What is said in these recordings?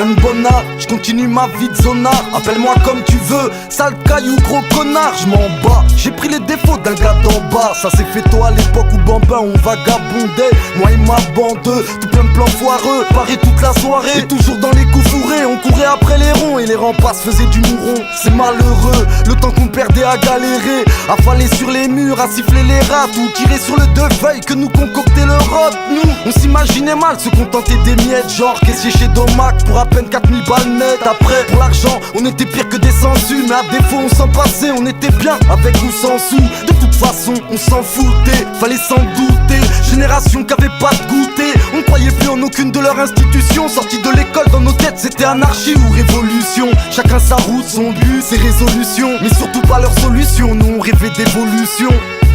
rien de bonnard, je continue ma vie de zonard. Appelle-moi comme tu veux, sale caillou, gros connard. Je m'en bats, j'ai pris les défauts d'un gars d'en bas. Ça s'est fait tôt à l'époque où Bambin on vagabondait. Moi et ma bande, tout plein de plans foireux, Paris toute la soirée. Et toujours dans les coups fourrés, on courait après les ronds et les remparts se faisaient du mouron. C'est malheureux, le temps qu'on perdait à galérer, à faller sur les murs, à siffler les rats, ou tirer sur le deux feuilles que nous concoctait le rot. Nous, on s'imaginait mal se contenter des miettes, genre caissier chez Domac pour à peine 4000 balles net. Après, pour l'argent, on était pire que des sensus, mais à défaut on s'en passait, on était bien avec ou sans sous. De toute façon, on s'en foutait, fallait s'en douter. Génération qui avait pas de goûter, on ne croyait plus en aucune de leurs institutions. Sortis de l'école, dans nos têtes c'était anarchie ou révolution. Chacun sa route, son but, ses résolutions, mais surtout pas leur solution. Nous on rêvait d'évolution.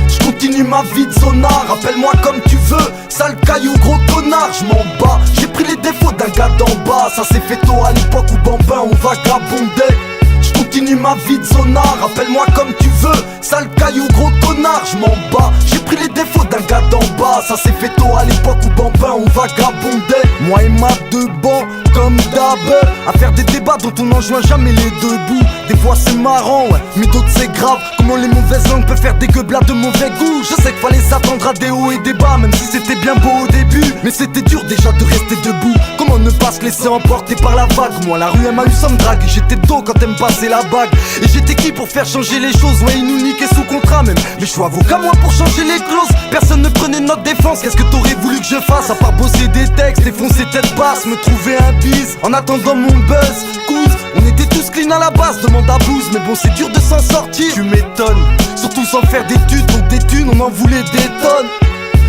Je continue ma vie de zonard, appelle-moi comme tu veux, sale caillou, gros connard. Je m'en bats, j'ai pris les défauts d'un gars d'en bas. Ça s'est fait tôt à l'époque où Bambin on vagabondait. Je continue ma vie de zonard, appelle-moi comme tu veux, sale caillou, gros connard. Je m'en bats, j'ai pris les défauts d'un gars d'en bas. Ça s'est fait tôt à l'époque où Bambin on vagabondait. Moi et ma deux bancs, comme d'hab, à faire des débats dont on n'en joint jamais les deux bouts. Des fois c'est marrant, ouais, mais d'autres c'est grave. Comment les mauvaises langues peuvent faire des gueublas de mauvais goût. Je sais qu'il fallait s'attendre à des hauts et des bas, même si c'était bien beau au début. Mais c'était dur déjà de rester debout. Comment ne pas se laisser emporter par la vague. Moi la rue elle m'a eu sans me drague, j'étais dos quand elle me passait la bague. Et j'étais qui pour faire changer les choses. Ouais, ils nous niquaient sous contrat même, mais je suis avocat moi pour changer les clauses. Personne ne prenait notre défense, qu'est-ce que t'aurais voulu que je fasse? À part bosser des textes et foncer tête basse, me trouver un bise en attendant mon buzz. Couze, on était tous clean à la base, demande à Blues, mais bon c'est dur de s'en sortir. Tu m'étonnes, surtout sans faire d'études, donc des thunes on en voulait des tonnes.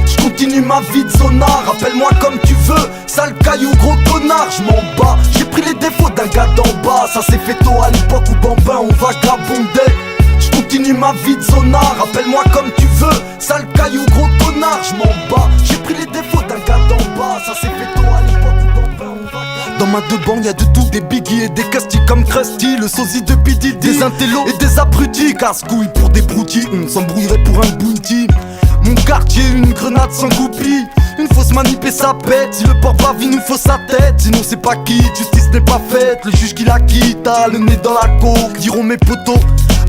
Je continue ma vie de zonard, appelle-moi comme tu veux, sale caillou, gros connard. Je m'en bats, j'ai pris les défauts d'un gars d'en bas. Ça s'est fait tôt à l'époque où Bambin on vagabondait. Je continue ma vie de zonard, appelle-moi comme tu veux, sale caillou, gros connard. Je m'en bats, j'ai pris les défauts d'un gars d'en bas. Ça s'est fait tôt à l'époque où Bambin on vagabondait. Dans ma deux bancs y'a de tout, des biggies et des castis comme Krusty, le sosie de P. Diddy, des intellos et des abrutis, casse-couilles pour des broutilles, on s'embrouillerait pour un bounty. Mon quartier, une grenade sans goupille, une fausse manip et sa pète. Si le porte-bave il nous faut sa tête, sinon c'est pas quitte, justice n'est pas faite. Le juge qui la quitte a le nez dans la coke, diront mes potos,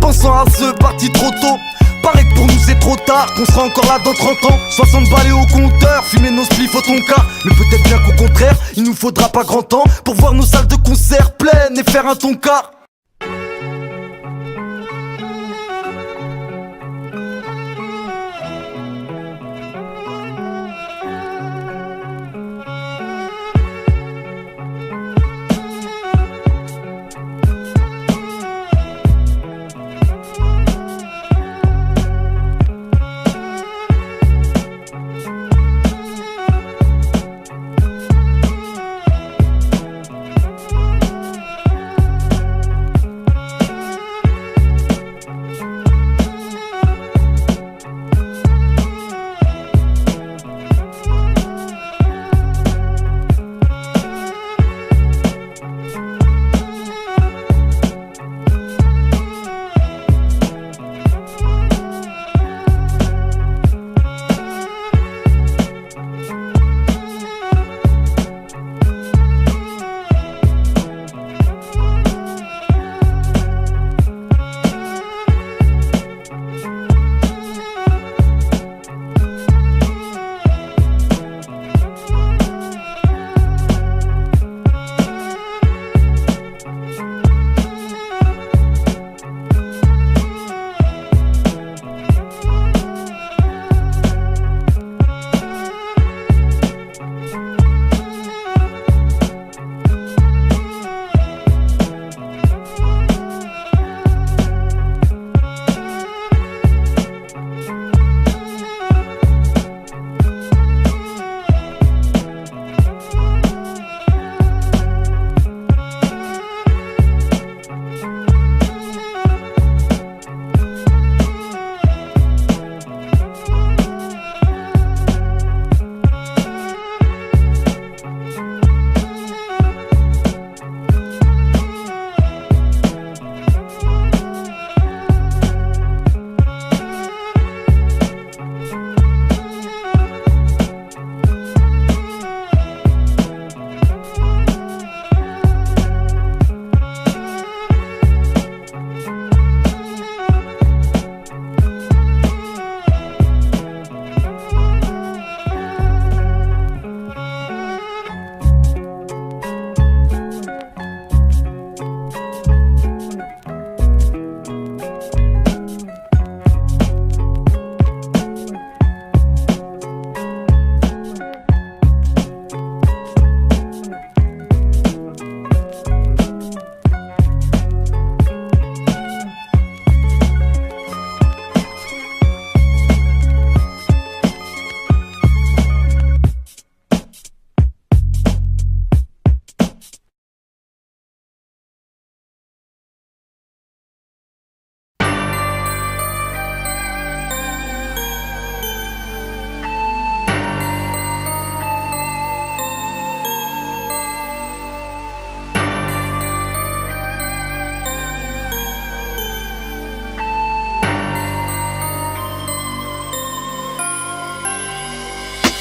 pensant à ce parti trop tôt. Paraît que pour nous c'est trop tard, qu'on sera encore là dans 30 ans. 60 balais au compteur, fumer nos spliffs au tonka. Mais peut-être bien qu'au contraire, il nous faudra pas grand temps pour voir nos salles de concert pleines et faire un tonka.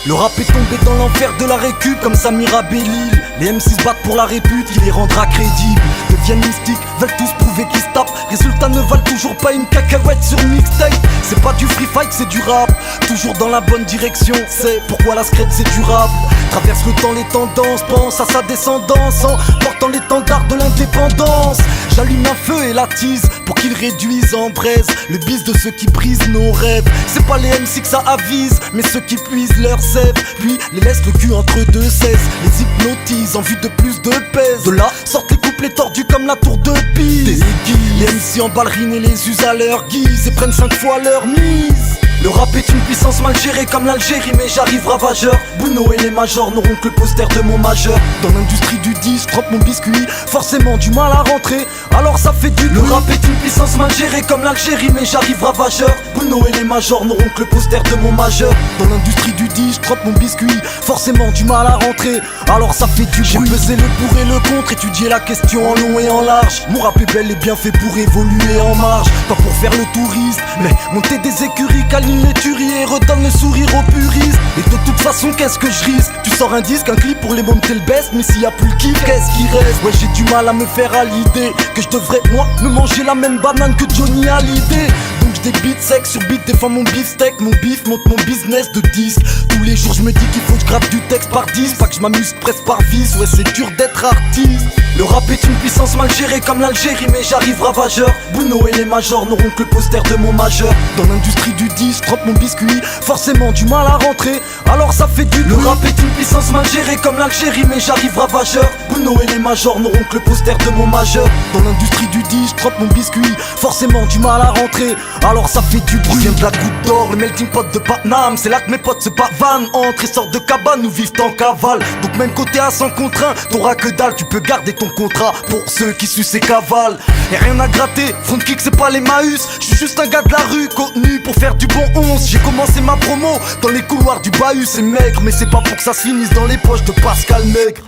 Le rap est tombé dans l'enfer de la récup comme Samira Bellil. Les MC se battent pour la répute, il les rendra crédibles. Deviennent mystiques, veulent tous prouver qu'ils se tapent. Résultats ne valent toujours pas une cacahuète sur mixtape. C'est pas du free fight, c'est du rap. Toujours dans la bonne direction, c'est pourquoi la scred c'est durable. Traverse le temps, les tendances, pense à sa descendance en portant l'étendard de l'indépendance. J'allume un feu et l'attise pour qu'ils réduisent en braise le bis de ceux qui brisent nos rêves. C'est pas les MC que ça avise, mais ceux qui puisent leur sève, puis les laissent le cul entre deux 16. Les hypnotisent en vue de plus de pèse. De là sortent les couplets tordus comme la tour de Pise. Les MC en ballerines et les usent à leur guise et prennent 5 fois leur mise. Le rap est une puissance mal gérée comme l'Algérie, mais j'arrive ravageur. Bouno et les majors n'auront que le poster de mon majeur. Dans l'industrie du 10, je trempe mon biscuit, forcément du mal à rentrer, alors ça fait du bruit. Le rap est une puissance mal gérée comme l'Algérie, mais j'arrive ravageur. Bouno et les majors n'auront que le poster de mon majeur. Dans l'industrie du 10, je trempe mon biscuit, forcément du mal à rentrer, alors ça fait du bruit. J'ai pesé le pour et le contre, étudié la question en long et en large. Mon rap est bel et bien fait pour évoluer en marge, pas pour faire le touriste, mais monter des écuries, les tueries et redonne le sourire aux puristes. Et de toute façon qu'est-ce que je risque? Tu sors un disque, un clip pour les monter le best, mais s'il y a plus le kiff, qu'est-ce qui reste? Ouais, j'ai du mal à me faire à l'idée que je devrais moi me manger la même banane que Johnny Hallyday. Donc je débite sec sur beat, défends mon beefsteak, mon bif monte mon business de disque. Tous les jours je me dis qu'il faut que je grave du texte par 10, pas que je m'amuse presque par vice. Ouais, c'est dur d'être artiste. Le rap est une puissance mal gérée comme l'Algérie, mais j'arrive ravageur. Bouno et les majors n'auront que le poster de mon majeur. Dans l'industrie du 10, je trempe mon biscuit, forcément du mal à rentrer, alors ça fait du bruit. Le rap est une puissance mal gérée comme l'Algérie, mais j'arrive ravageur. Bouno et les majors n'auront que le poster de mon majeur. Dans l'industrie du 10, je trempe mon biscuit, forcément du mal à rentrer, alors ça fait du bruit. Je viens de la Goutte d'Or, le melting pot de Patnam. C'est là que mes potes se pavanent, entrent et sortent de cabane, nous vivent en cavale. Donc même côté à 100 contre 1, t'auras que dalle, tu peux garder ton contrat pour ceux qui sucent et cavalent. Y'a rien à gratter, front kick c'est pas les Maüs. Je suis juste un gars de la rue, contenu pour faire du bon 11. J'ai commencé ma promo dans les couloirs du bahut, c'est maigre, mais c'est pas pour que ça se finisse dans les poches de Pascal Maigre.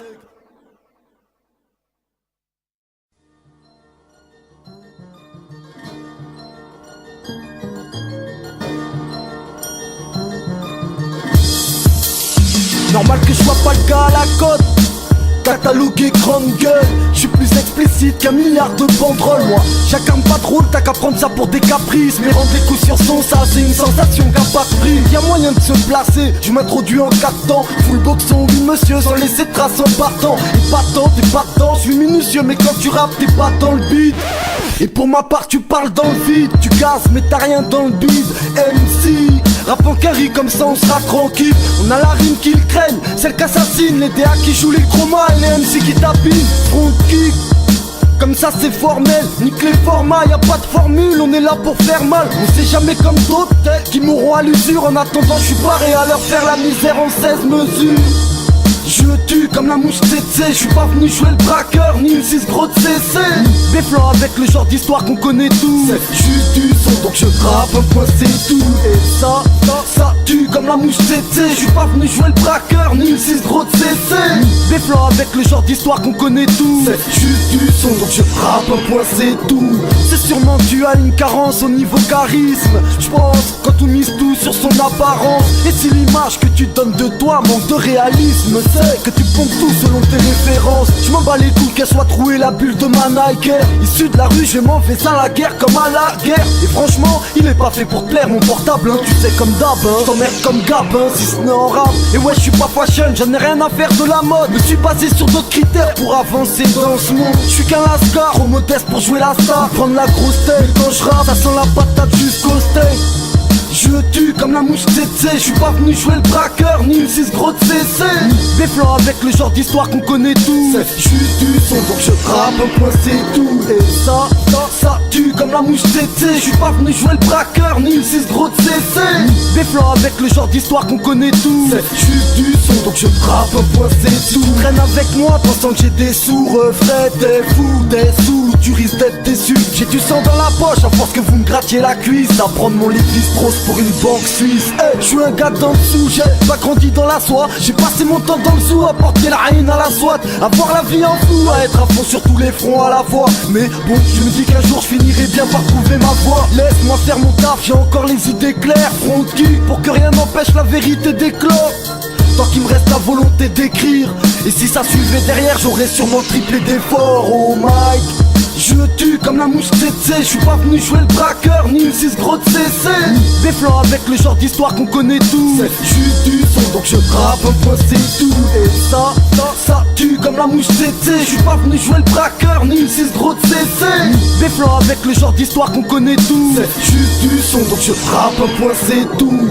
Normal que je sois pas le gars à la côte, catalogué grande gueule. Je suis plus explicite qu'un milliard de banderoles. Moi, j'incarne pas de rôle, t'as qu'à prendre ça pour des caprices. Mais rendre les coups sur son ça, c'est une sensation qu'a pas de prix. Y'a moyen de se placer, je m'introduis en 4 temps. Full boxon, oui monsieur, sans laisser de traces en partant. Et pas tant, t'es pas dedans, je suis minutieux, mais quand tu rappes, t'es pas dans le beat. Et pour ma part, tu parles dans le vide. Tu gazes, mais t'as rien dans le bide. MC, rap en carry, comme ça on sera tranquille. On a la rime qu'ils craignent, celle qu'assassine. Les DA qui jouent les chromas, les MC qui tapinent. Front kick, comme ça c'est formel, nique les formats, y'a pas de formule, on est là pour faire mal. On sait jamais comme d'autres qui mourront à l'usure. En attendant, je suis paré à leur faire la misère en 16 mesures. Je tue comme la mouche tsetse, je suis pas venu jouer le braqueur, ni une 6 gros de CC. Des flancs avec le genre d'histoire qu'on connaît tous. C'est juste du son, donc je rappe un point c'est tout. Et ça tue comme la mouche tsetse, je suis pas venu jouer le braqueur, ni une 6 gros de CC. Des flancs avec le genre d'histoire qu'on connaît tous. C'est juste du son, donc je rappe un point c'est tout. C'est sûrement dû à une carence au niveau charisme. Je pense quand on mise tout sur son apparence. Et si l'image que tu donnes de toi manque de réalisme, que tu pompes tout selon tes références. Je m'en bats les couilles qu'elle soit trouée la bulle de ma Nike. Issu de la rue, je m'en fais ça à la guerre comme à la guerre. Et franchement, il est pas fait pour te plaire mon portable, hein. Tu sais comme d'hab, hein. T'emmerdes comme Gabin si ce n'est en rap. Et ouais, je suis pas fashion, j'en ai rien à faire de la mode. Me suis basé sur d'autres critères pour avancer dans ce monde. Je suis qu'un lascar, trop modeste pour jouer la star. Prendre la grosse tête, quand je rappe, ça sent la patate jusqu'au steak. Je tue comme la mouche tsetse, je suis pas venu jouer le braqueur, ni une 6 gros de CC. Des flancs avec le genre d'histoire qu'on connaît tous. C'est juste du son, donc je rappe un point c'est tout. Et ça tue comme la mouche tsetse, je suis pas venu jouer le braqueur, ni une 6 gros de CC. Des flancs avec le genre d'histoire qu'on connaît tous. C'est juste du son, donc je rappe un point c'est tout. Traîne avec moi pensant que j'ai des sous, refrais, t'es fou, des sous, tu risques d'être déçu. J'ai du sang dans la poche à force que vous me grattiez la cuisse. À prendre mon Lévi-Strauss pour une banque suisse. Je suis un gars dans le sous, j'ai pas grandi dans la soie. J'ai passé mon temps dans le zoo à porter la haine à la SWAT, à voir la vie en fou, à être à fond sur tous les fronts à la fois. Mais bon, je me dis qu'un jour je finirai bien par trouver ma voie. Laisse-moi faire mon taf, j'ai encore les idées claires. Front kick pour que rien n'empêche la vérité d'éclore. tant qu'il me reste la volonté d'écrire. Et si ça suivait derrière, j'aurais sûrement triplé d'efforts. Oh Mike, je tue comme la mouche tsetse. Je suis pas venu jouer le braqueur, ni une 6 gros de CC. Des flancs avec le genre d'histoire qu'on connaît tous. C'est juste du son, donc je rappe un point c'est tout. Et ça tue comme la mouche tsetse. Je suis pas venu jouer le braqueur, ni une 6 gros de CC. Des flancs avec le genre d'histoire qu'on connaît tous. C'est juste du son, donc je rappe un point c'est tout.